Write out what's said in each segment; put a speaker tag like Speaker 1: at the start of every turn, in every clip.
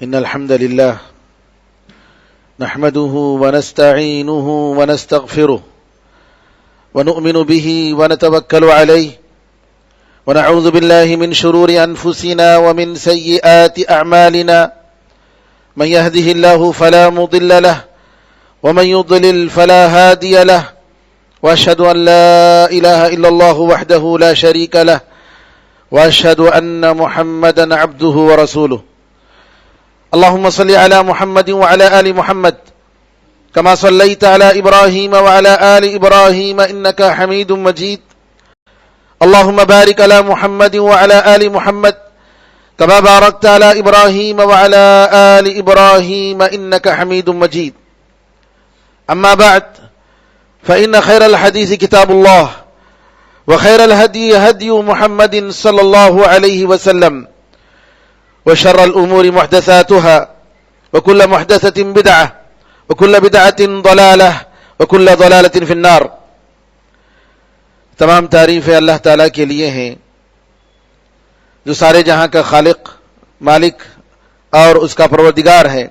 Speaker 1: إن الحمد لله نحمده ونستعينه ونستغفره ونؤمن به ونتوكل عليه ونعوذ بالله من شرور أنفسنا ومن سيئات أعمالنا من يهده الله فلا مضل له ومن يضلل فلا هادي له وأشهد أن لا إله إلا الله وحده لا شريك له وأشهد أن محمدا عبده ورسوله اللهم صل على محمد وعلى آل محمد كما صليت على إبراهيم وعلى آل إبراهيم إنك حميد مجيد اللهم بارك على محمد وعلى آل محمد كما باركت على إبراهيم وعلى آل إبراهيم إنك حميد مجيد أما بعد فإن خير الحديث كتاب الله وخير الهدي هدي محمد صلى الله عليه وسلم وشر الأمور محدثاتها وكل محدثة بدعة وكل بدعة ضلالة وكل ضلالة في النار. تمام تعریفیں اللہ تعالیٰ کے لیے ہیں جو سارے جہاں کا خالق، مالک اور اس کا پروردگار ہے.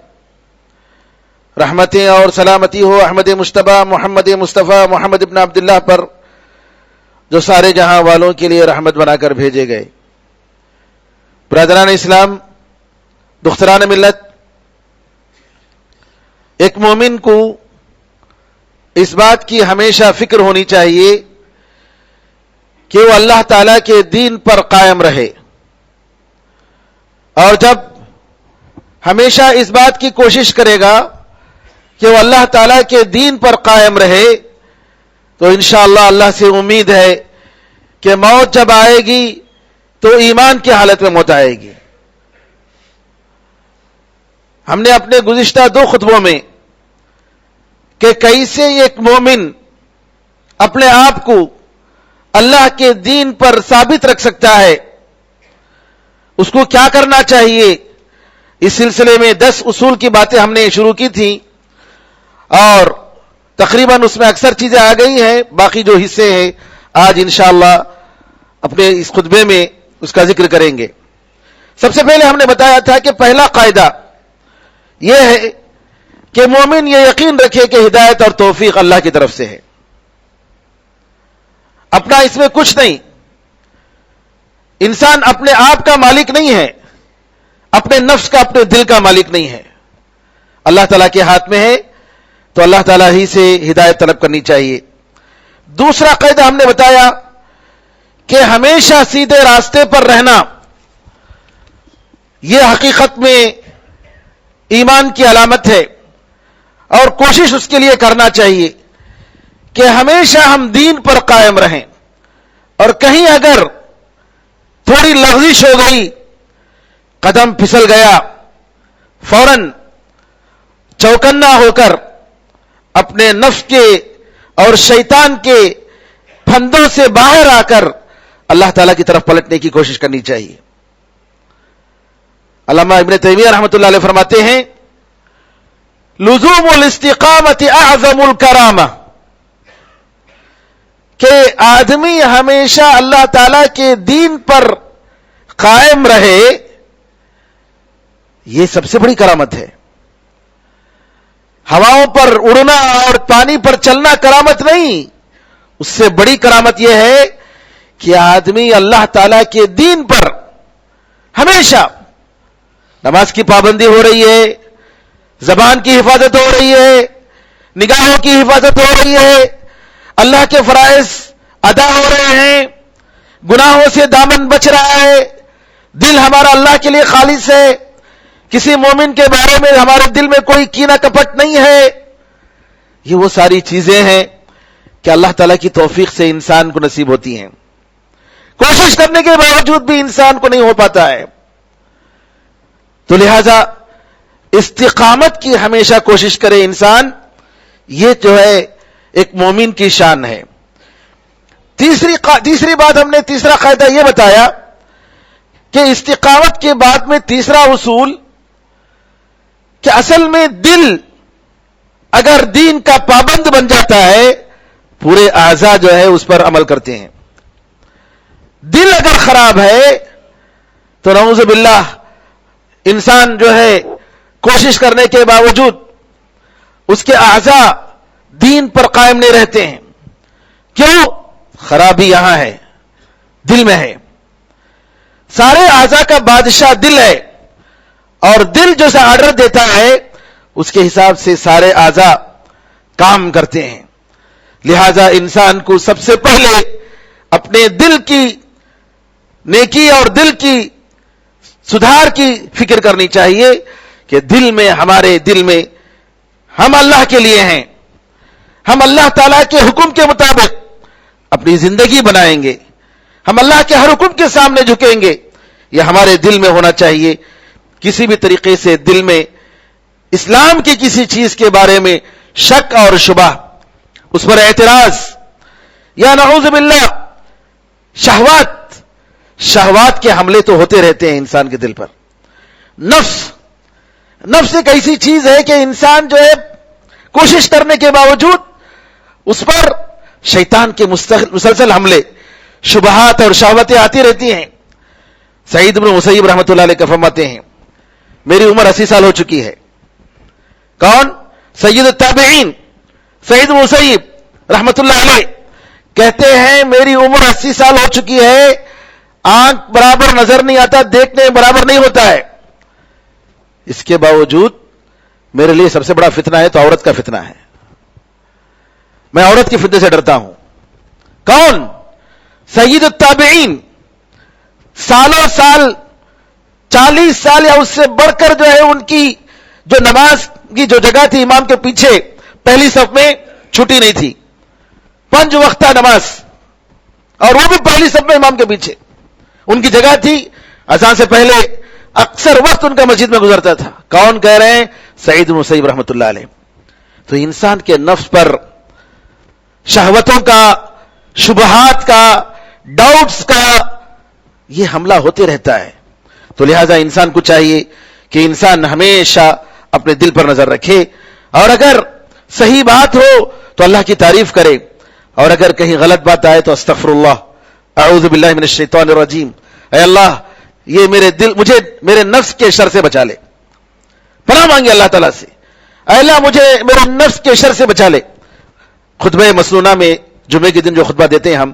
Speaker 1: رحمتیں اور سلامتی ہو احمد مجتبی محمد مصطفیٰ محمد ابن عبداللہ پر جو سارے جہاں والوں کے لیے رحمت بنا کر بھیجے گئے. برادران اسلام، دختران ملت، ایک مومن کو اس بات کی ہمیشہ فکر ہونی چاہیے کہ وہ اللہ تعالیٰ کے دین پر قائم رہے، اور جب ہمیشہ اس بات کی کوشش کرے گا کہ وہ اللہ تعالیٰ کے دین پر قائم رہے تو انشاءاللہ اللہ سے امید ہے کہ موت جب آئے گی تو ایمان کی حالت میں موت آئے گی. ہم نے اپنے گزشتہ 2 خطبوں میں کہ کیسے ایک مومن اپنے آپ کو اللہ کے دین پر ثابت رکھ سکتا ہے، اس کو کیا کرنا چاہیے، اس سلسلے میں 10 اصول کی باتیں ہم نے شروع کی تھی، اور تقریباً اس میں اکثر چیزیں آ گئی ہیں. باقی جو حصے ہیں آج انشاءاللہ اپنے اس خطبے میں اس کا ذکر کریں گے. سب سے پہلے ہم نے بتایا تھا کہ پہلا قاعدہ یہ ہے کہ مومن یہ یقین رکھے کہ ہدایت اور توفیق اللہ کی طرف سے ہے، اپنا اس میں کچھ نہیں. انسان اپنے آپ کا مالک نہیں ہے، اپنے نفس کا، اپنے دل کا مالک نہیں ہے. اللہ تعالیٰ کے ہاتھ میں ہے، تو اللہ تعالیٰ ہی سے ہدایت طلب کرنی چاہیے. دوسرا قاعدہ ہم نے بتایا کہ ہمیشہ سیدھے راستے پر رہنا یہ حقیقت میں ایمان کی علامت ہے، اور کوشش اس کے لیے کرنا چاہیے کہ ہمیشہ ہم دین پر قائم رہیں، اور کہیں اگر تھوڑی لغزش ہو گئی، قدم پھسل گیا، فوراً چوکنا ہو کر اپنے نفس کے اور شیطان کے پھندوں سے باہر آ کر اللہ تعالیٰ کی طرف پلٹنے کی کوشش کرنی چاہیے. علامہ ابن تیمیہ رحمۃ اللہ علیہ فرماتے ہیں لزوم الاستقامت اعظم الکرامہ، کہ آدمی ہمیشہ اللہ تعالیٰ کے دین پر قائم رہے، یہ سب سے بڑی کرامت ہے. ہواؤں پر اڑنا اور پانی پر چلنا کرامت نہیں، اس سے بڑی کرامت یہ ہے کہ آدمی اللہ تعالیٰ کے دین پر ہمیشہ، نماز کی پابندی ہو رہی ہے، زبان کی حفاظت ہو رہی ہے، نگاہوں کی حفاظت ہو رہی ہے، اللہ کے فرائض ادا ہو رہے ہیں، گناہوں سے دامن بچ رہا ہے، دل ہمارا اللہ کے لیے خالص ہے، کسی مومن کے بارے میں ہمارے دل میں کوئی کینہ کپٹ نہیں ہے. یہ وہ ساری چیزیں ہیں کہ اللہ تعالیٰ کی توفیق سے انسان کو نصیب ہوتی ہیں. کوشش کرنے کے باوجود بھی انسان کو نہیں ہو پاتا ہے. تو لہذا استقامت کی ہمیشہ کوشش کرے انسان، یہ جو ہے ایک مومن کی شان ہے. تیسری بات ہم نے، تیسرا قاعدہ یہ بتایا کہ استقامت کے بعد میں تیسرا اصول کہ اصل میں دل اگر دین کا پابند بن جاتا ہے، پورے اعضاء جو ہے اس پر عمل کرتے ہیں. دل اگر خراب ہے تو نعوذ باللہ انسان جو ہے کوشش کرنے کے باوجود اس کے اعضا دین پر قائم نہیں رہتے ہیں. کیوں؟ خرابی یہاں ہے، دل میں ہے. سارے اعضا کا بادشاہ دل ہے، اور دل جو سا آرڈر دیتا ہے اس کے حساب سے سارے اعضا کام کرتے ہیں. لہذا انسان کو سب سے پہلے اپنے دل کی نیکی اور دل کی سدھار کی فکر کرنی چاہیے کہ دل میں، ہمارے دل میں ہم اللہ کے لیے ہیں، ہم اللہ تعالیٰ کے حکم کے مطابق اپنی زندگی بنائیں گے، ہم اللہ کے ہر حکم کے سامنے جھکیں گے. یہ ہمارے دل میں ہونا چاہیے. کسی بھی طریقے سے دل میں اسلام کی کسی چیز کے بارے میں شک اور شبہ، اس پر اعتراض، یا نعوذ باللہ شہوات کے حملے تو ہوتے رہتے ہیں انسان کے دل پر. نفس ایک ایسی چیز ہے کہ انسان جو ہے کوشش کرنے کے باوجود اس پر شیطان کے مسلسل حملے، شبہات اور شہوتیں آتی رہتی ہیں. سعید بن مسیب رحمۃ اللہ علیہ کا فرماتے ہیں میری عمر 80 سال ہو چکی ہے. کون؟ سید التابعین سعید بن مسیب رحمۃ اللہ علیہ کہتے ہیں میری عمر 80 سال ہو چکی ہے، آنکھ برابر نظر نہیں آتا، دیکھنے برابر نہیں ہوتا ہے. اس کے باوجود میرے لیے سب سے بڑا فتنہ ہے تو عورت کا فتنہ ہے. میں عورت کے فتنے سے ڈرتا ہوں. کون؟ سید التابعین. سالوں سال، 40 سال یا اس سے بڑھ کر جو ہے ان کی جو نماز کی جو جگہ تھی امام کے پیچھے پہلی صف میں چھٹی نہیں تھی. 5 وقتہ نماز، اور وہ بھی پہلی صف میں امام کے پیچھے ان کی جگہ تھی. اذان سے پہلے اکثر وقت ان کا مسجد میں گزرتا تھا. کون کہہ رہے ہیں؟ سعید بن مسیب رحمۃ اللہ علیہ. تو انسان کے نفس پر شہوتوں کا، شبہات کا، ڈاؤٹس کا یہ حملہ ہوتے رہتا ہے. تو لہذا انسان کو چاہیے کہ انسان ہمیشہ اپنے دل پر نظر رکھے، اور اگر صحیح بات ہو تو اللہ کی تعریف کرے، اور اگر کہیں غلط بات آئے تو استغفر اللہ، اعوذ باللہ من الشیطان الرجیم، اے اللہ یہ میرے دل، مجھے میرے نفس کے شر سے بچا لے. پناہ مانگے اللہ تعالیٰ سے، اے اللہ مجھے میرے نفس کے شر سے بچا لے. خطبہ مسنونہ میں جمعے کے دن جو خطبہ دیتے ہیں ہم،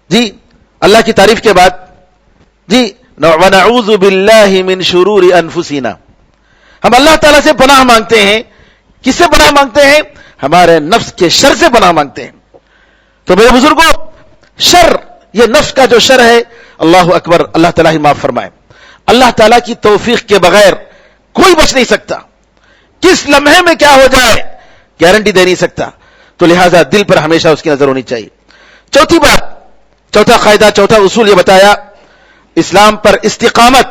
Speaker 1: جی اللہ کی تعریف کے بعد جی وَنَعُوذُ بِاللَّهِ مِن شُرُورِ أَنفُسِنَا، ہم اللہ تعالیٰ سے پناہ مانگتے ہیں. کس سے پناہ مانگتے ہیں؟ ہمارے نفس کے شر سے پناہ مانگتے ہیں. تو میرے بزرگوں، شر، یہ نفس کا جو شر ہے، اللہ اکبر، اللہ تعالیٰ ہی معاف فرمائے. اللہ تعالیٰ کی توفیق کے بغیر کوئی بچ نہیں سکتا. کس لمحے میں کیا ہو جائے گارنٹی دے نہیں سکتا. تو لہذا دل پر ہمیشہ اس کی نظر ہونی چاہیے. چوتھی بات، چوتھا قاعدہ، چوتھا اصول یہ بتایا اسلام پر استقامت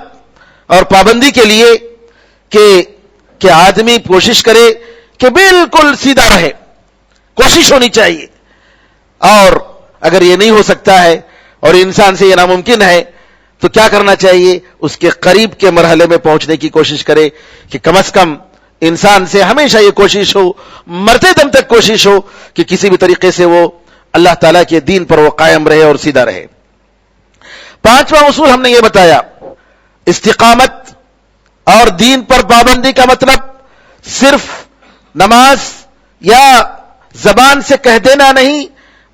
Speaker 1: اور پابندی کے لیے کہ آدمی کوشش کرے کہ بالکل سیدھا رہے. کوشش ہونی چاہیے. اور اگر یہ نہیں ہو سکتا ہے اور انسان سے یہ ناممکن ہے تو کیا کرنا چاہیے؟ اس کے قریب کے مرحلے میں پہنچنے کی کوشش کرے کہ کم از کم انسان سے ہمیشہ یہ کوشش ہو، مرتے دم تک کوشش ہو کہ کسی بھی طریقے سے وہ اللہ تعالیٰ کے دین پر وہ قائم رہے اور سیدھا رہے. 5واں اصول ہم نے یہ بتایا، استقامت اور دین پر پابندی کا مطلب صرف نماز یا زبان سے کہہ دینا نہیں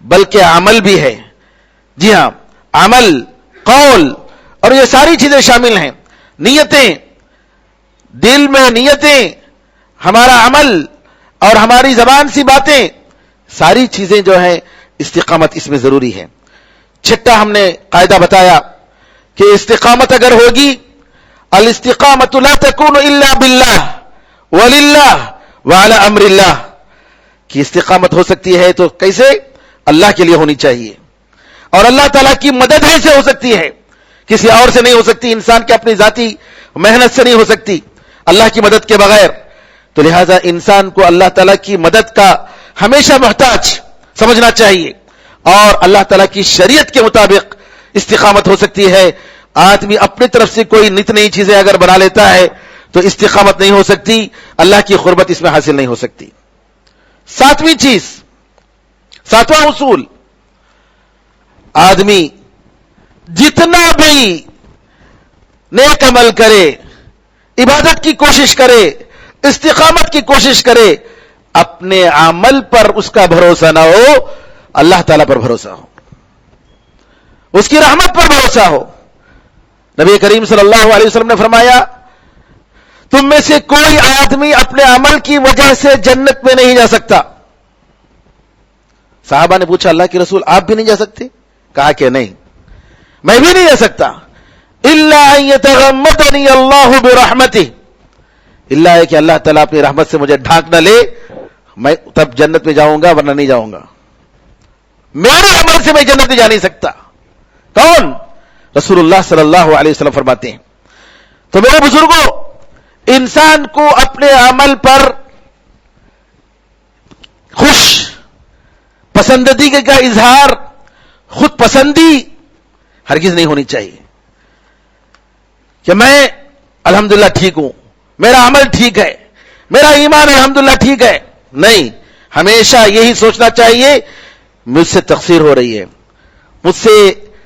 Speaker 1: بلکہ عمل بھی ہے. جی ہاں، عمل، قول، اور یہ ساری چیزیں شامل ہیں. نیتیں، دل میں نیتیں، ہمارا عمل اور ہماری زبان سی باتیں، ساری چیزیں جو ہیں استقامت اس میں ضروری ہے. 6 ہم نے قاعدہ بتایا کہ استقامت اگر ہوگی، الاستقامت لا تکون الا باللہ وللہ وعلی امر اللہ، کی استقامت ہو سکتی ہے تو کیسے؟ اللہ کے لیے ہونی چاہیے، اور اللہ تعالیٰ کی مدد ہی سے ہو سکتی ہے، کسی اور سے نہیں ہو سکتی، انسان کے اپنی ذاتی محنت سے نہیں ہو سکتی، اللہ کی مدد کے بغیر. تو لہذا انسان کو اللہ تعالیٰ کی مدد کا ہمیشہ محتاج سمجھنا چاہیے، اور اللہ تعالیٰ کی شریعت کے مطابق استقامت ہو سکتی ہے. آدمی اپنی طرف سے کوئی نت نئی چیزیں اگر بنا لیتا ہے تو استقامت نہیں ہو سکتی، اللہ کی قربت اس میں حاصل نہیں ہو سکتی. 7ویں چیز، 7واں اصول، آدمی جتنا بھی نیک عمل کرے، عبادت کی کوشش کرے, استقامت کی کوشش کرے, اپنے عمل پر اس کا بھروسہ نہ ہو, اللہ تعالیٰ پر بھروسہ ہو, اس کی رحمت پر بھروسہ ہو. نبی کریم صلی اللہ علیہ وسلم نے فرمایا, تم میں سے کوئی آدمی اپنے عمل کی وجہ سے جنت میں نہیں جا سکتا. صحابہ نے پوچھا, اللہ کے رسول آپ بھی نہیں جا سکتے؟ کہا کہ نہیں, میں بھی نہیں جا سکتا. الا ان یتغمدنی اللہ برحمتہ, اللہ ہے کہ اللہ تعالیٰ اپنی رحمت سے مجھے ڈھانک نہ لے, میں تب جنت میں جاؤں گا, ورنہ نہیں جاؤں گا. میرے عمل سے میں جنت میں جا نہیں سکتا. کون؟ رسول اللہ صلی اللہ علیہ وسلم فرماتے ہیں. تو میرے بزرگوں, انسان کو اپنے عمل پر خوش پسندیدگی کا اظہار, خود پسندی ہرگز نہیں ہونی چاہیے کہ میں الحمدللہ ٹھیک ہوں, میرا عمل ٹھیک ہے, میرا ایمان الحمدللہ ٹھیک ہے. نہیں, ہمیشہ یہی سوچنا چاہیے مجھ سے تقصیر ہو رہی ہے, مجھ سے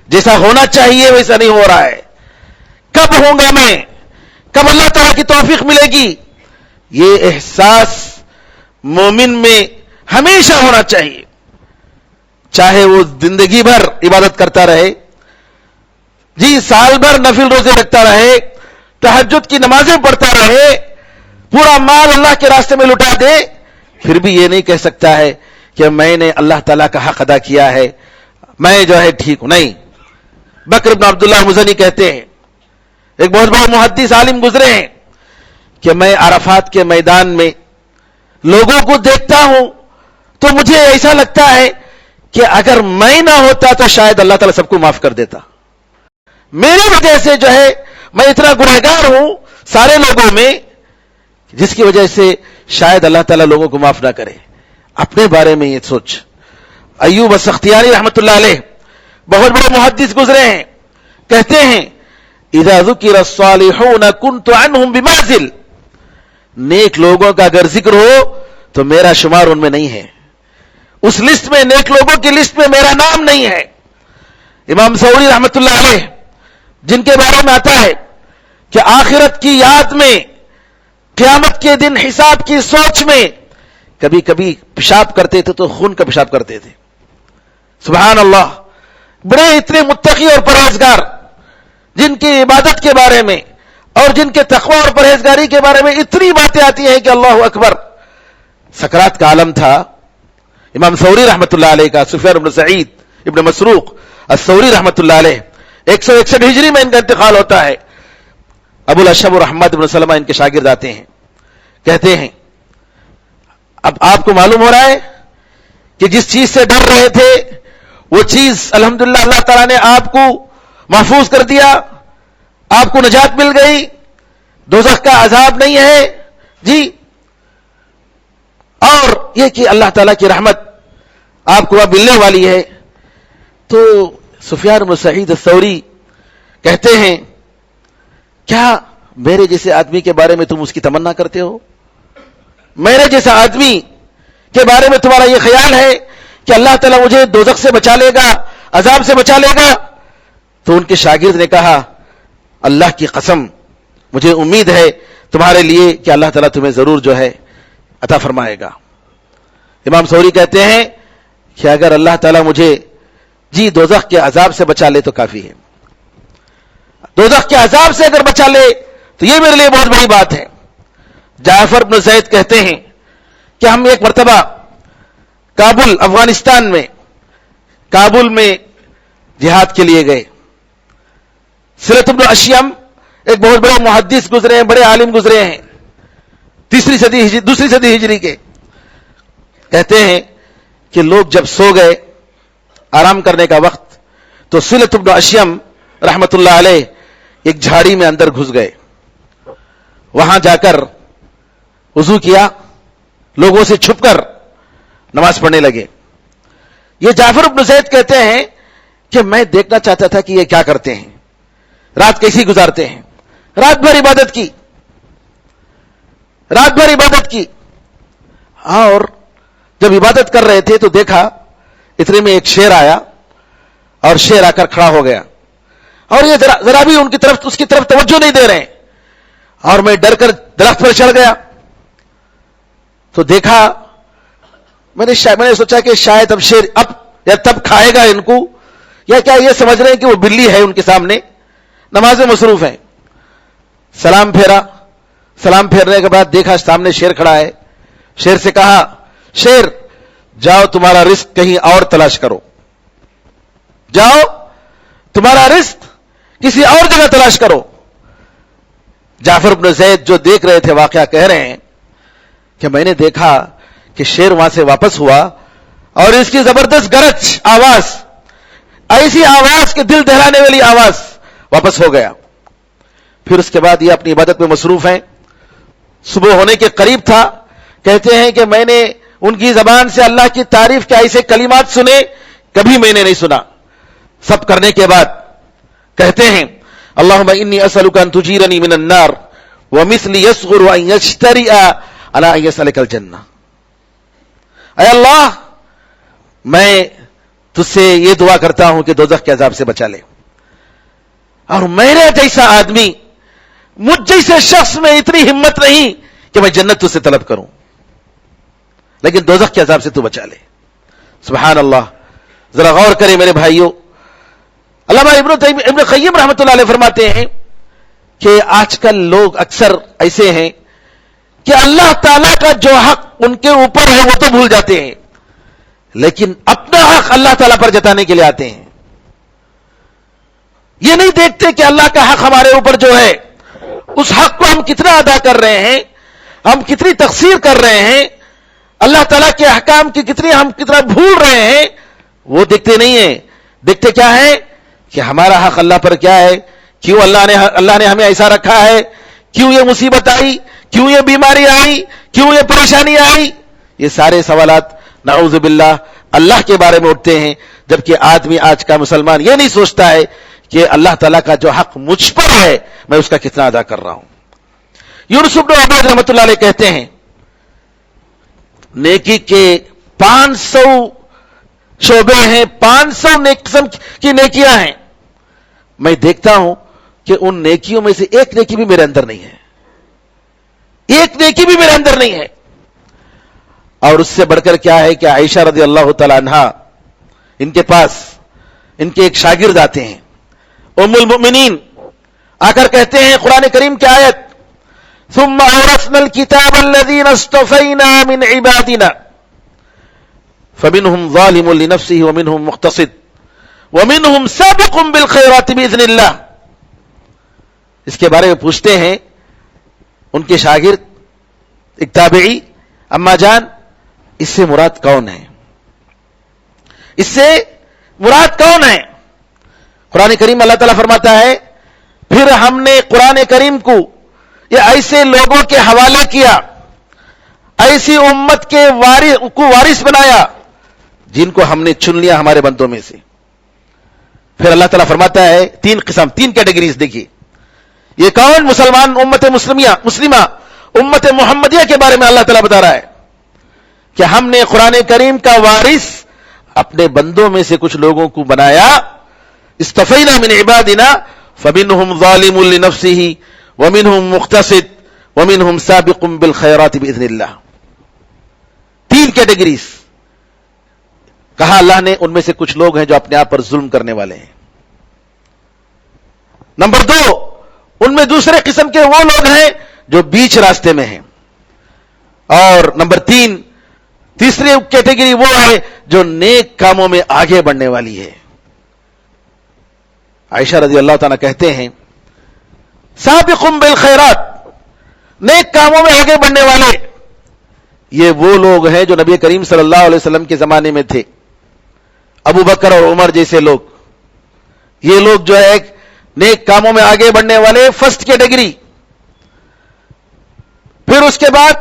Speaker 1: جیسا ہونا چاہیے ویسا نہیں ہو رہا ہے. کب ہوں گا میں, کب اللہ تعالیٰ کی توفیق ملے گی؟ یہ احساس مومن میں ہمیشہ ہونا چاہیے. چاہے وہ زندگی بھر عبادت کرتا رہے, جی سال بھر نفل روزے رکھتا رہے, تہجد کی نمازیں پڑھتا رہے, پورا مال اللہ کے راستے میں لٹا دے, پھر بھی یہ نہیں کہہ سکتا ہے کہ میں نے اللہ تعالیٰ کا حق ادا کیا ہے, میں جو ہے ٹھیک ہوں. نہیں, بکر بن عبداللہ مزنی کہتے ہیں, ایک بہت بڑا محدث عالم گزرے ہیں, کہ میں عرفات کے میدان میں لوگوں کو دیکھتا ہوں تو مجھے ایسا لگتا ہے کہ اگر میں نہ ہوتا تو شاید اللہ تعالیٰ سب کو معاف کر دیتا. میری وجہ سے جو ہے میں اتنا گنہگار ہوں سارے لوگوں میں, جس کی وجہ سے شاید اللہ تعالیٰ لوگوں کو معاف نہ کرے. اپنے بارے میں یہ سوچ. ایوب السختیانی رحمت اللہ علیہ بہت بڑے محدث گزرے ہیں, کہتے ہیں اذا ذکر الصالحون کنت عنہم بمعزل, نیک لوگوں کا اگر ذکر ہو تو میرا شمار ان میں نہیں ہے, اس لسٹ میں, نیک لوگوں کی لسٹ میں میرا نام نہیں ہے. امام ثوری رحمت اللہ علیہ, جن کے بارے میں آتا ہے کہ آخرت کی یاد میں, قیامت کے دن حساب کی سوچ میں کبھی کبھی پیشاب کرتے تھے تو خون کا پیشاب کرتے تھے. سبحان اللہ, بڑے اتنے متقی اور پرہیزگار, جن کی عبادت کے بارے میں اور جن کے تقوی اور پرہیزگاری کے بارے میں اتنی باتیں آتی ہیں کہ اللہ اکبر. سکرات کا عالم تھا. امام ثوری رحمت اللہ علیہ کا, سفیان بن سعید ابن مسروق الثوری رحمت اللہ علیہ, 161 ہجری میں ان کا انتقال ہوتا ہے. ابو الاشعب رحمت بن سلمہ ان کے شاگرد آتے ہیں, کہتے ہیں اب آپ کو معلوم ہو رہا ہے کہ جس چیز سے ڈر رہے تھے وہ چیز الحمدللہ اللہ تعالیٰ نے آپ کو محفوظ کر دیا, آپ کو نجات مل گئی, دوزخ کا عذاب نہیں ہے جی, اور یہ کہ اللہ تعالیٰ کی رحمت آپ کو اب ملنے والی ہے. تو سفیان بن سعید الثوری کہتے ہیں کیا میرے جیسے آدمی کے بارے میں تم اس کی تمنا کرتے ہو؟ میرے جیسا آدمی کے بارے میں تمہارا یہ خیال ہے کہ اللہ تعالیٰ مجھے دوزخ سے بچا لے گا, عذاب سے بچا لے گا؟ تو ان کے شاگرد نے کہا اللہ کی قسم مجھے امید ہے تمہارے لیے کہ اللہ تعالیٰ تمہیں ضرور جو ہے عطا فرمائے گا. امام ثوری کہتے ہیں کہ اگر اللہ تعالیٰ مجھے جی دوزخ کے عذاب سے بچا لے تو کافی ہے, دوزخ کے عذاب سے اگر بچا لے تو یہ میرے لیے بہت بڑی بات ہے. جعفر بن زید کہتے ہیں کہ ہم ایک مرتبہ کابل افغانستان میں, کابل میں جہاد کے لیے گئے. سلط بن اشیم ایک بہت بڑے محدث گزرے ہیں, بڑے عالم گزرے ہیں, دوسری صدی ہجری کے. کہتے ہیں کہ لوگ جب سو گئے آرام کرنے کا وقت, تو سلط بن اشیم رحمت اللہ علیہ ایک جھاڑی میں اندر گھس گئے, وہاں جا کر وضو کیا, لوگوں سے چھپ کر نماز پڑھنے لگے. یہ جعفر بن زید کہتے ہیں کہ میں دیکھنا چاہتا تھا کہ یہ کیا کرتے ہیں, رات کیسی گزارتے ہیں. رات بھر عبادت کی, رات بھر عبادت کی, اور جب عبادت کر رہے تھے تو دیکھا اتنے میں ایک شیر آیا, اور شیر آ کر کھڑا ہو گیا, اور یہ ذرا بھی ان کی طرف اس کی طرف توجہ نہیں دے رہے ہیں, اور میں ڈر کر درخت پر چڑھ گیا تو دیکھا، میں نے سوچا کہ شاید اب شیر اب یا تب کھائے گا ان کو، یا کیا یہ سمجھ رہے ہیں کہ وہ بلی ہے ان کے سامنے، نماز میں مصروف ہیں. سلام پھیرا، سلام پھیرنے کے بعد دیکھا سامنے شیر کھڑا ہے. شیر سے کہا، شیر جاؤ تمہارا رزق کہیں اور تلاش کرو، جاؤ تمہارا رزق کسی اور جگہ تلاش کرو. جعفر بن زید جو دیکھ رہے تھے واقعہ کہہ رہے ہیں کہ میں نے دیکھا کہ شیر وہاں سے واپس ہوا اور اس کی زبردست گرج آواز، ایسی آواز کہ دل دہلانے والی آواز، واپس ہو گیا. پھر اس کے بعد یہ اپنی عبادت میں مصروف ہیں. صبح ہونے کے قریب تھا، کہتے ہیں کہ میں نے ان کی زبان سے اللہ کی تعریف کے ایسے کلمات سنے کبھی میں نے نہیں سنا. سب کرنے کے بعد کہتے ہیں، اللہم انی اسألک ان تجیرنی من النار ومثلی یصغر ان یجترئ علی ان یسألک الجنہ. اے اللہ، میں تجھ سے یہ دعا کرتا ہوں کہ دوزخ کے عذاب سے بچا لے، اور میرے جیسا آدمی، مجھ جیسے شخص میں اتنی ہمت نہیں کہ میں جنت تجھ سے طلب کروں، لیکن دوزخ کے عذاب سے تو بچا لے. سبحان اللہ. ذرا غور کریں میرے بھائیوں. علامہ ابن قیم رحمۃ اللہ علیہ فرماتے ہیں کہ آج کل لوگ اکثر ایسے ہیں کہ اللہ تعالیٰ کا جو حق ان کے اوپر ہے وہ تو بھول جاتے ہیں، لیکن اپنا حق اللہ تعالیٰ پر جتانے کے لیے آتے ہیں. یہ نہیں دیکھتے کہ اللہ کا حق ہمارے اوپر جو ہے اس حق کو ہم کتنا ادا کر رہے ہیں، ہم کتنی تقصیر کر رہے ہیں، اللہ تعالیٰ کے احکام کی ہم کتنا بھول رہے ہیں، وہ دیکھتے نہیں ہیں. دیکھتے کیا ہے کہ ہمارا حق اللہ پر کیا ہے، کیوں اللہ نے ہمیں ایسا رکھا ہے، کیوں یہ مصیبت آئی، کیوں یہ بیماری آئی، کیوں یہ پریشانی آئی. یہ سارے سوالات نعوذ باللہ اللہ کے بارے میں اٹھتے ہیں، جبکہ آدمی آج کا مسلمان یہ نہیں سوچتا ہے کہ اللہ تعالیٰ کا جو حق مجھ پر ہے میں اس کا کتنا ادا کر رہا ہوں. یونس بن عبید رحمۃ اللہ علیہ کہتے ہیں، نیکی کے 500 شعبے ہیں، 500 قسم کی نیکیاں ہیں. میں دیکھتا ہوں کہ ان نیکیوں میں سے ایک نیکی بھی میرے اندر نہیں ہے، ایک نیکی بھی میرے اندر نہیں ہے. اور اس سے بڑھ کر کیا ہے کہ عائشہ رضی اللہ تعالی عنہا، ان کے پاس ان کے ایک شاگرد آتے ہیں، ام المؤمنین، آ کر کہتے ہیں قرآن کریم کی آیت، ثم اورثنا الكتاب الذين اصطفينا من عبادنا فمنهم ظالم لنفسه ومنهم مقتصد ومنهم سابق بالخيرات باذن الله. اس کے بارے میں پوچھتے ہیں ان کے شاگرد ایک تابعی، اما جان اس سے مراد کون ہے، اس سے مراد کون ہے؟ قرآن کریم اللہ تعالیٰ فرماتا ہے، پھر ہم نے قرآن کریم کو یہ ایسے لوگوں کے حوالے کیا، ایسی امت کے وارث بنایا جن کو ہم نے چن لیا ہمارے بندوں میں سے. پھر اللہ تعالیٰ فرماتا ہے 3 قسم، 3 کیٹیگریز دیکھیے. یہ کون؟ مسلمان امت مسلمہ امت محمدیہ کے بارے میں اللہ تعالیٰ بتا رہا ہے کہ ہم نے قرآن کریم کا وارث اپنے بندوں میں سے کچھ لوگوں کو بنایا. استفینا من عبادنا فمنهم ظالم لنفسه ومنهم مقتصد ومنهم سابق بالخيرات باذن اللہ. 3 کیٹیگریز کہا اللہ نے، ان میں سے کچھ لوگ ہیں جو اپنے آپ پر ظلم کرنے والے ہیں. نمبر 2، ان میں دوسرے قسم کے وہ لوگ ہیں جو بیچ راستے میں ہیں. اور نمبر 3، تیسری کیٹیگری وہ ہے جو نیک کاموں میں آگے بڑھنے والی ہے. عائشہ رضی اللہ تعالیٰ کہتے ہیں، سابقون بالخیرات، نیک کاموں میں آگے بڑھنے والے یہ وہ لوگ ہیں جو نبی کریم صلی اللہ علیہ وسلم کے زمانے میں تھے. ابو بکر اور عمر جیسے لوگ، یہ لوگ جو ہے نیک کاموں میں آگے بڑھنے والے، فرسٹ کیٹیگری. پھر اس کے بعد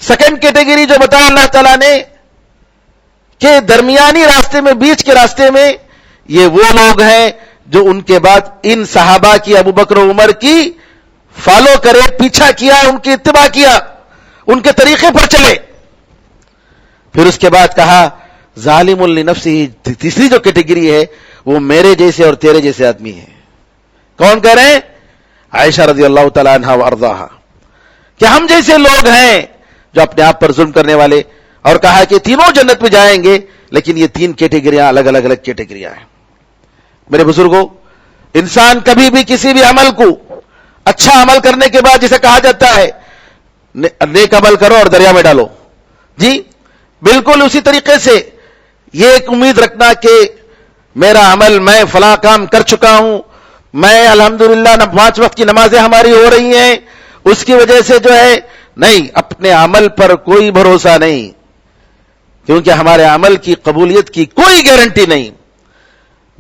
Speaker 1: سیکنڈ کیٹیگری جو بتایا اللہ تعالیٰ نے کہ درمیانی راستے میں، بیچ کے راستے میں، یہ وہ لوگ ہیں جو ان کے بعد ان صحابہ کی، ابو بکر و عمر کی فالو کرے، پیچھا کیا، ان کی اتباع کیا، ان کے طریقے پر چلے. پھر اس کے بعد کہا ظالم لنفسہ، تیسری جو کیٹیگری ہے وہ میرے جیسے اور تیرے جیسے آدمی ہے. کون کہہ رہے ہیں؟ عائشہ رضی اللہ تعالی عنہا وارضاہا کہ ہم جیسے لوگ ہیں جو اپنے آپ پر ظلم کرنے والے، اور کہا کہ تینوں جنت میں جائیں گے، لیکن یہ تین کیٹیگریاں الگ الگ کیٹیگریاں ہیں۔ میرے بزرگوں، انسان کبھی بھی کسی بھی عمل کو اچھا عمل کرنے کے بعد جسے کہا جاتا ہے نیک عمل کرو اور دریا میں ڈالو، جی بالکل اسی طریقے سے یہ ایک امید رکھنا کہ میرا عمل، میں فلاں کام کر چکا ہوں، میں الحمدللہ 5 وقت کی نمازیں ہماری ہو رہی ہیں، اس کی وجہ سے جو ہے نہیں، اپنے عمل پر کوئی بھروسہ نہیں، کیونکہ ہمارے عمل کی قبولیت کی کوئی گارنٹی نہیں۔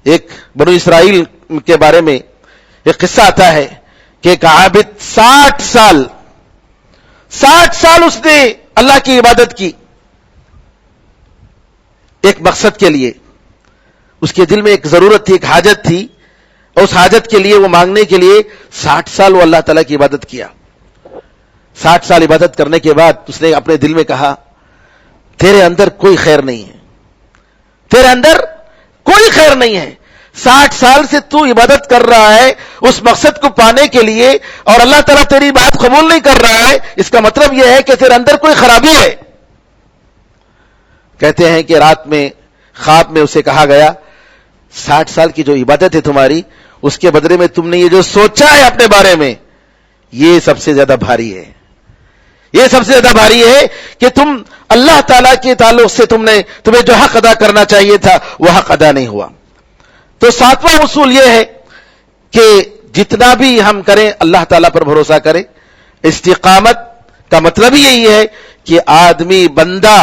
Speaker 1: ایک بنو اسرائیل کے بارے میں ایک قصہ آتا ہے کہ ایک عابد 60 سال اس نے اللہ کی عبادت کی ایک مقصد کے لیے، اس کے دل میں ایک ضرورت تھی، ایک حاجت تھی، اور اس حاجت کے لیے وہ مانگنے کے لیے 60 سال وہ اللہ تعالیٰ کی عبادت کیا۔ 60 سال عبادت کرنے کے بعد اس نے اپنے دل میں کہا تیرے اندر کوئی خیر نہیں ہے، تیرے اندر کوئی خیر نہیں ہے، 60 سال سے تو عبادت کر رہا ہے اس مقصد کو پانے کے لیے، اور اللہ تعالیٰ تیری بات قبول نہیں کر رہا ہے، اس کا مطلب یہ ہے کہ تیرے اندر کوئی خرابی ہے۔ کہتے ہیں کہ رات میں خواب میں اسے کہا گیا 60 سال کی جو عبادت ہے تمہاری، اس کے بدلے میں تم نے یہ جو سوچا ہے اپنے بارے میں، یہ سب سے زیادہ بھاری ہے، یہ سب سے زیادہ بھاری ہے کہ تم اللہ تعالیٰ کے تعلق سے تمہیں جو حق ادا کرنا چاہیے تھا وہ حق ادا نہیں ہوا۔ تو 7واں اصول یہ ہے کہ جتنا بھی ہم کریں اللہ تعالیٰ پر بھروسہ کریں۔ استقامت کا مطلب یہی ہے کہ آدمی بندہ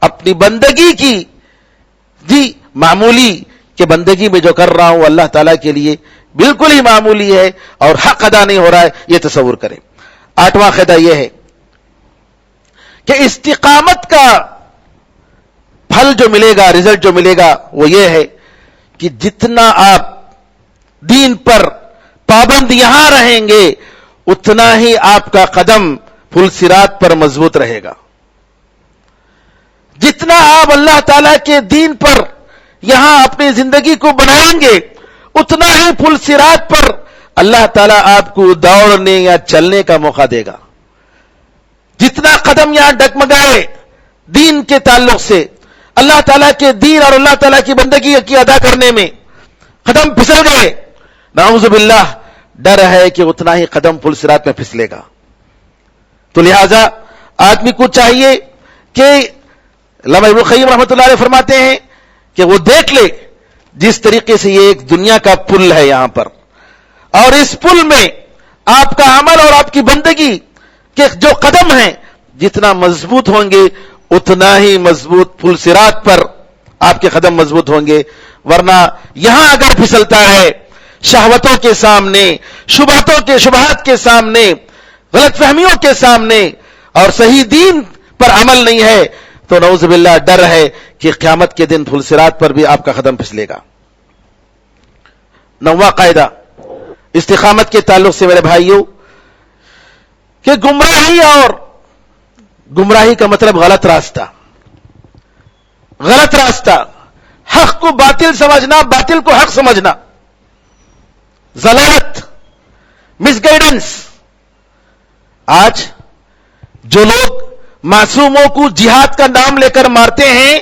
Speaker 1: اپنی بندگی کی، جی معمولی کہ بندگی میں جو کر رہا ہوں اللہ تعالیٰ کے لیے بالکل ہی معمولی ہے اور حق ادا نہیں ہو رہا ہے، یہ تصور کریں۔ 8واں قاعدہ یہ ہے کہ استقامت کا پھل جو ملے گا، رزلٹ جو ملے گا وہ یہ ہے کہ جتنا آپ دین پر پابند یہاں رہیں گے اتنا ہی آپ کا قدم پل صراط پر مضبوط رہے گا۔ جتنا آپ اللہ تعالیٰ کے دین پر یہاں اپنی زندگی کو بنائیں گے اتنا ہی پل صراط پر اللہ تعالیٰ آپ کو دوڑنے یا چلنے کا موقع دے گا۔ جتنا قدم یہاں ڈگمگائے دین کے تعلق سے، اللہ تعالیٰ کے دین اور اللہ تعالیٰ کی بندگی کی ادا کرنے میں قدم پھسل گئے، نعوذ باللہ ڈر ہے کہ اتنا ہی قدم پل صراط میں پھسلے گا۔ تو لہذا آدمی کو چاہیے کہ علامہ ابن القیم رحمۃ اللہ علیہ فرماتے ہیں کہ وہ دیکھ لے جس طریقے سے یہ ایک دنیا کا پل ہے یہاں پر، اور اس پل میں آپ کا عمل اور آپ کی بندگی کے جو قدم ہیں جتنا مضبوط ہوں گے اتنا ہی مضبوط پل صراط پر آپ کے قدم مضبوط ہوں گے، ورنہ یہاں اگر پھسلتا ہے شہوتوں کے سامنے، شبہات کے سامنے، غلط فہمیوں کے سامنے، اور صحیح دین پر عمل نہیں ہے تو نعوذ باللہ ڈر ہے کہ قیامت کے دن پل صراط پر بھی آپ کا قدم پھسلے گا۔ 9واں قاعدہ استقامت کے تعلق سے میرے بھائیوں کہ گمراہی کا مطلب غلط راستہ، حق کو باطل سمجھنا، باطل کو حق سمجھنا، ضلالت، مس گائیڈنس۔ آج جو لوگ معصوموں کو جہاد کا نام لے کر مارتے ہیں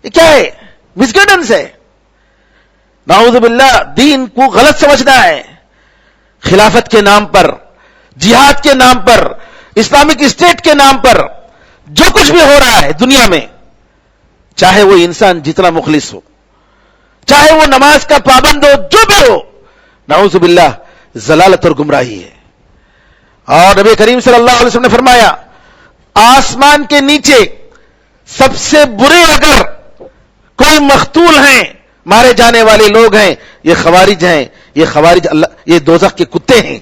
Speaker 1: یہ کیا ہے؟ مس گائیڈنس ہے، نعوذ باللہ دین کو غلط سمجھنا ہے۔ خلافت کے نام پر، جہاد کے نام پر، اسلامک اسٹیٹ کے نام پر جو کچھ بھی ہو رہا ہے دنیا میں، چاہے وہ انسان جتنا مخلص ہو، چاہے وہ نماز کا پابند ہو، جو بھی ہو، نعوذ باللہ ضلالت اور گمراہی ہے۔ اور نبی کریم صلی اللہ علیہ وسلم نے فرمایا آسمان کے نیچے سب سے برے اگر کوئی مقتول ہیں، مارے جانے والے لوگ ہیں، یہ خوارج ہیں، یہ دوزخ کے کتے ہیں۔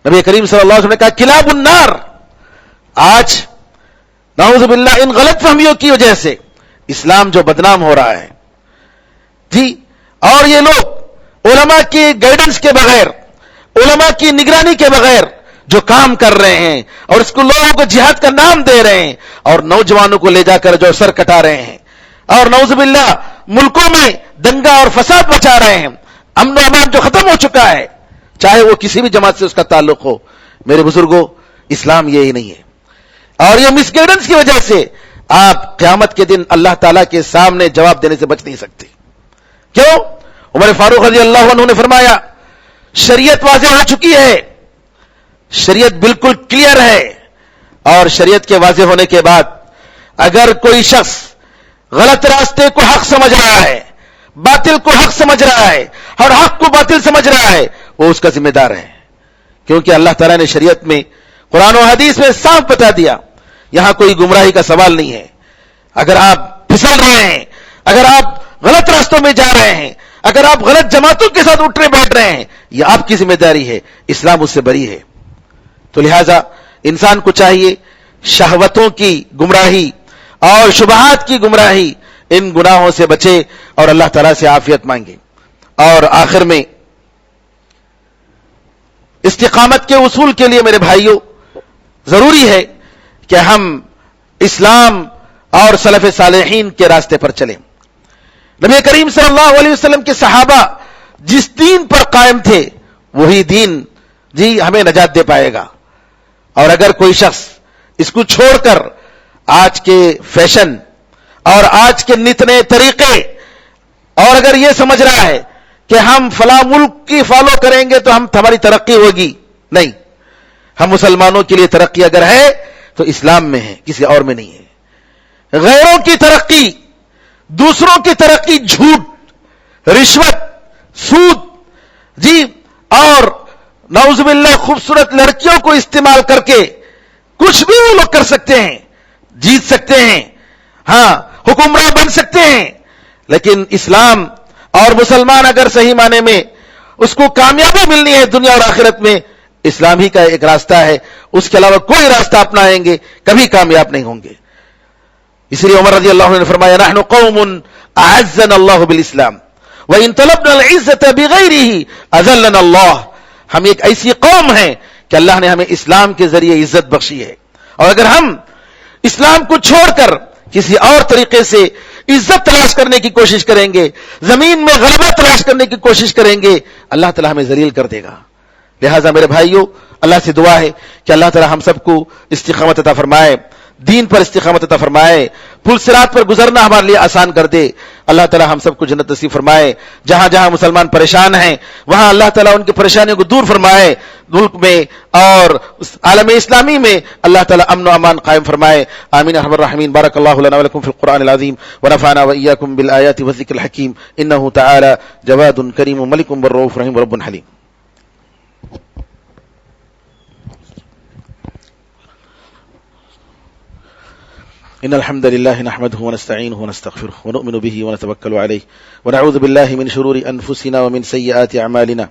Speaker 1: نبی کریم صلی اللہ علیہ وسلم نے کہا کلاب النار۔ آج نعوذ باللہ ان غلط فہمیوں کی وجہ سے اسلام جو بدنام ہو رہا ہے، جی، اور یہ لوگ علماء کی گائیڈنس کے بغیر، علماء کی نگرانی کے بغیر جو کام کر رہے ہیں اور اس کو لوگوں کو جہاد کا نام دے رہے ہیں اور نوجوانوں کو لے جا کر جو سر کٹا رہے ہیں اور نعوذ باللہ ملکوں میں دنگا اور فساد مچا رہے ہیں، امن و امان جو ختم ہو چکا ہے، چاہے وہ کسی بھی جماعت سے اس کا تعلق ہو. میرے بزرگوں، اسلام یہی نہیں ہے. اور یہ مس گائیڈنس کی وجہ سے آپ قیامت کے دن اللہ تعالیٰ کے سامنے جواب دینے سے بچ نہیں سکتے. کیوں؟ عمر فاروق رضی اللہ عنہ نے فرمایا شریعت واضح ہو چکی ہے، شریعت بالکل کلیئر ہے، اور شریعت کے واضح ہونے کے بعد اگر کوئی شخص غلط راستے کو حق سمجھ رہا ہے، باطل کو حق سمجھ رہا ہے، اور حق کو باطل سمجھ رہا ہے، وہ اس کا ذمہ دار ہے. کیونکہ اللہ تعالیٰ نے شریعت میں، قرآن و حدیث میں صاف بتا دیا یہاں کوئی گمراہی کا سوال نہیں ہے. اگر آپ پھسل رہے ہیں، اگر آپ غلط راستوں میں جا رہے ہیں، اگر آپ غلط جماعتوں کے ساتھ اٹھنے بیٹھ رہے ہیں، یہ آپ کی ذمہ داری ہے، اسلام اس سے بری ہے. تو لہذا انسان کو چاہیے شہوتوں کی گمراہی اور شبہات کی گمراہی، ان گناہوں سے بچے اور اللہ تعالیٰ سے عافیت مانگے. اور آخر میں استقامت کے اصول کے لیے میرے بھائیوں ضروری ہے کہ ہم اسلام اور سلف صالحین کے راستے پر چلیں. نبی کریم صلی اللہ علیہ وسلم کے صحابہ جس دین پر قائم تھے وہی دین ہمیں نجات دے پائے گا. اور اگر کوئی شخص اس کو چھوڑ کر آج کے فیشن اور آج کے نت نئے طریقے، اور اگر یہ سمجھ رہا ہے کہ ہم فلاں ملک کی فالو کریں گے تو ہماری ترقی ہوگی، نہیں. ہم مسلمانوں کے لیے ترقی اگر ہے تو اسلام میں ہے، کسی اور میں نہیں ہے. غیروں کی ترقی، دوسروں کی ترقی جھوٹ، رشوت، سود اور نعوذ باللہ خوبصورت لڑکیوں کو استعمال کر کے کچھ بھی وہ لوگ کر سکتے ہیں، جیت سکتے ہیں، حکمراں بن سکتے ہیں. لیکن اسلام اور مسلمان اگر صحیح معنی میں اس کو کامیابی ملنی ہے دنیا اور آخرت میں، اسلام ہی کا ایک راستہ ہے. اس کے علاوہ کوئی راستہ اپنائیں گے کبھی کامیاب نہیں ہوں گے. اس لیے عمر رضی اللہ عنہ نے فرمایا نحن قوم اعزنا اللہ بالاسلام وان طلبنا العزة بغیرہ اذلنا اللہ. ہم ایک ایسی قوم ہیں کہ اللہ نے ہمیں اسلام کے ذریعے عزت بخشی ہے، اور اگر ہم اسلام کو چھوڑ کر کسی اور طریقے سے عزت تلاش کرنے کی کوشش کریں گے، زمین میں غلبہ تلاش کرنے کی کوشش کریں گے، اللہ تعالیٰ ہمیں ذلیل کر دے گا. لہٰذا میرے بھائیوں، اللہ سے دعا ہے کہ اللہ تعالیٰ ہم سب کو استقامت عطا فرمائے، دین پر استقامت عطا فرمائے، پل صراط پر گزرنا ہمارے لیے آسان کر دے. اللہ تعالیٰ ہم سب کو جنت نصیب فرمائے. جہاں جہاں مسلمان پریشان ہیں وہاں اللہ تعالیٰ ان کی پریشانیوں کو دور فرمائے. ملک میں اور عالم اسلامی میں اللہ تعالیٰ امن و امان قائم فرمائے. آمین ارحم الراحمین. بارک اللہ لنا ولکم فی القرآن العظیم ونفعنا وإیاکم بالآیات والذکر الحکیم. انہ تعالی جواد کریم ملک بالرؤوف رحیم رب حلیم. إن الحمد لله نحمده ونستعينه ونستغفره ونؤمن به ونتوكل عليه ونعوذ بالله من شرور أنفسنا ومن سيئات أعمالنا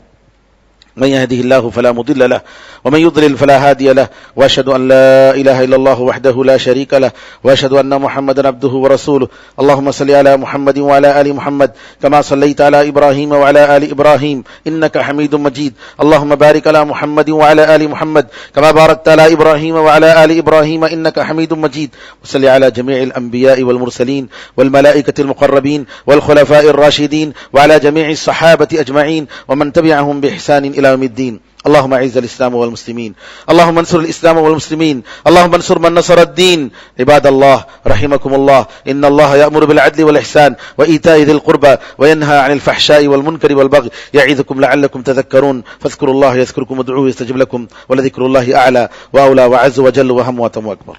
Speaker 1: من يهده الله فلا مضل له ومن يضلل فلا هادي له وأشهد أن لا إله إلا الله وحده لا شريك له وأشهد أن محمدا عبده ورسوله. اللهم صل على محمد وعلى آل محمد كما صليت على إبراهيم وعلى آل إبراهيم إنك حميد مجيد. اللهم بارك على محمد وعلى آل محمد كما باركت على إبراهيم وعلى آل إبراهيم إنك حميد مجيد. وصل على جميع الأنبياء والمرسلين والملائكة المقربين والخلفاء الراشدين وعلى جميع الصحابة أجمعين ومن تبعهم بإحسان إلى يوم الدين. اللهم اعز الاسلام والمسلمين، اللهم انصر الاسلام والمسلمين، اللهم انصر من نصر الدين. عباد الله رحمكم الله، ان الله يأمر بالعدل والإحسان وإيتاء ذي القربى وينهى عن الفحشاء والمنكر والبغي يعظكم لعلكم تذكرون. فاذكروا الله يذكركم وادعوه يستجب لكم ولذكر الله أعلى وأولى وعز وجل وهم وأتم وأكبر.